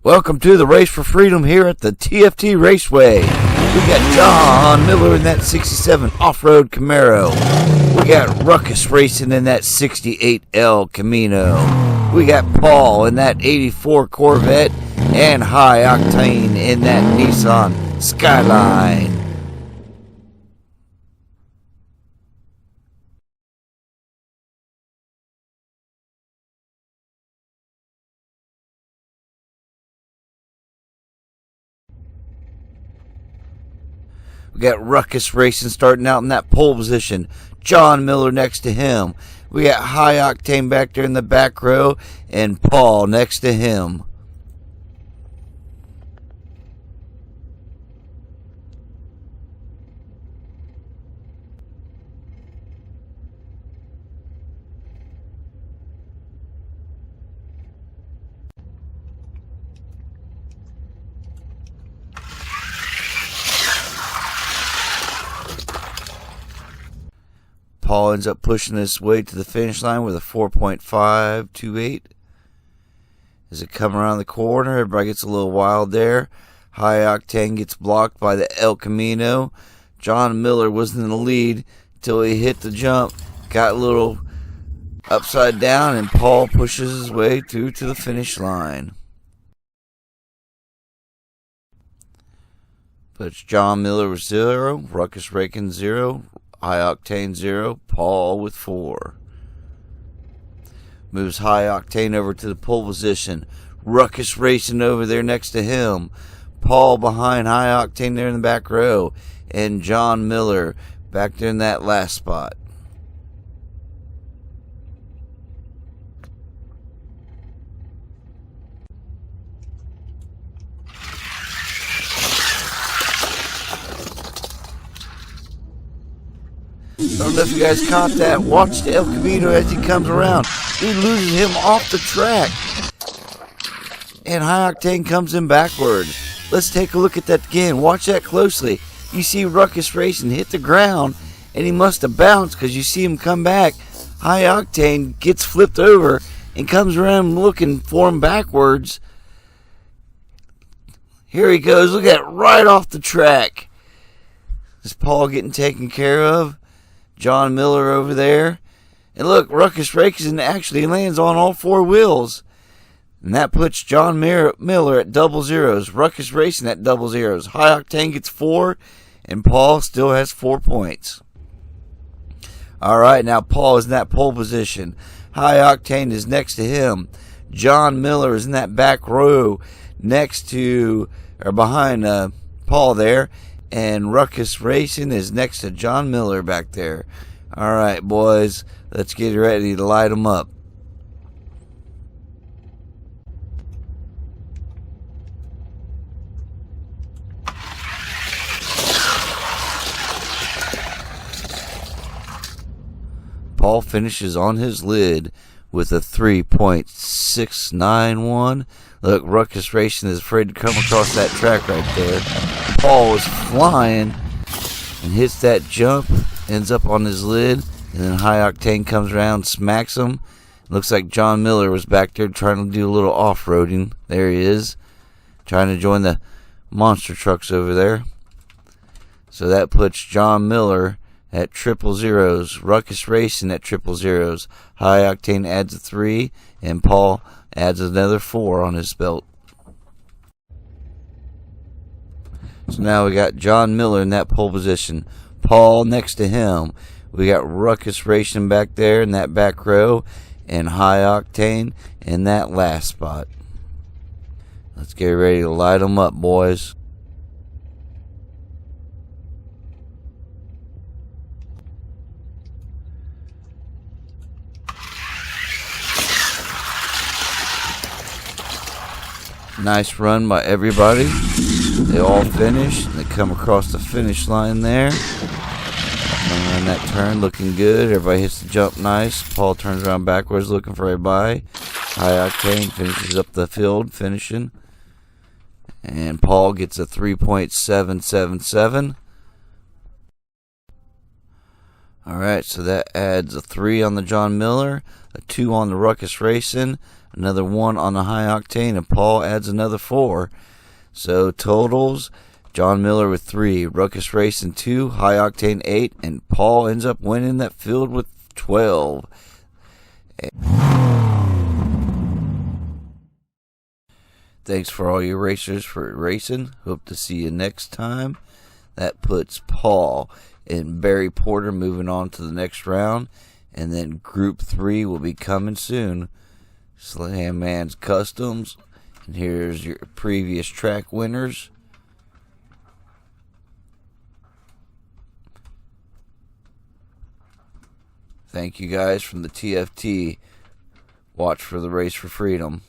Welcome to the Race for Freedom here at the TFT Raceway. We got John Miller in that 67 off-road Camaro. We got Ruckus Racing in that 68 El Camino. We got Paul in that 84 Corvette and High Octane in that Nissan Skyline. We got Ruckus Racing starting out in that pole position. John Miller next to him. We got High Octane back there in the back row and Paul next to him. Paul ends up pushing his way to the finish line with a 4.528. As it comes around the corner, everybody gets a little wild there. High Octane gets blocked by the El Camino. John Miller was in the lead until he hit the jump, got a little upside down, and Paul pushes his way through to the finish line. Puts John Miller with 0, Ruckus Racing 0, High Octane 0, Paul with 4. Moves High Octane over to the pole position. Ruckus Racing over there next to him. Paul behind High Octane there in the back row. And John Miller back there in that last spot. I don't know if you guys caught that. Watch the El Camino as he comes around. He loses him off the track. And High Octane comes in backwards. Let's take a look at that again. Watch that closely. You see Ruckus Racing hit the ground, and he must have bounced because you see him come back. High Octane gets flipped over and comes around looking for him backwards. Here he goes. Look at it, right off the track. Is Paul getting taken care of? John Miller over there. And look, Ruckus Racing actually lands on all 4 wheels. And that puts John Miller at double zeros. Ruckus Racing at double zeros. High Octane gets 4. And Paul still has 4 points. Alright, now Paul is in that pole position. High Octane is next to him. John Miller is in that back row next to, or behind Paul there. And Ruckus Racing is next to John Miller back there. Alright, boys. Let's get ready to light them up. Paul finishes on his lid with a 3.691. Look, Ruckus Racing is afraid to come across that track right there. Paul is flying and hits that jump, ends up on his lid, and then High Octane comes around, smacks him. Looks like John Miller was back there trying to do a little off-roading. There he is, trying to join the monster trucks over there. So that puts John Miller at triple zeros, Ruckus Racing at triple zeros. High Octane adds a 3, and Paul adds another 4 on his belt. So now we got John Miller in that pole position. Paul next to him. We got Ruckus Racing back there in that back row. And High Octane in that last spot. Let's get ready to light them up, boys. Nice run by everybody. They all finish. They come across the finish line there. And that turn looking good. Everybody hits the jump nice. Paul turns around backwards looking for everybody. High Octane finishes up the field finishing. And Paul gets a 3.777. Alright, so that adds a 3 on the John Miller, a 2 on the Ruckus Racing, another 1 on the high octane, and Paul adds another 4. So totals, John Miller with 3, Ruckus Racing 2, high octane 8, and Paul ends up winning that field with 12. Thanks for all you racers for racing. Hope to see you next time. That puts Paul and Barry Porter moving on to the next round. And then Group 3 will be coming soon. Slam Man's Customs. And here's your previous track winners. Thank you guys from the TFT. Watch for the Race for Freedom.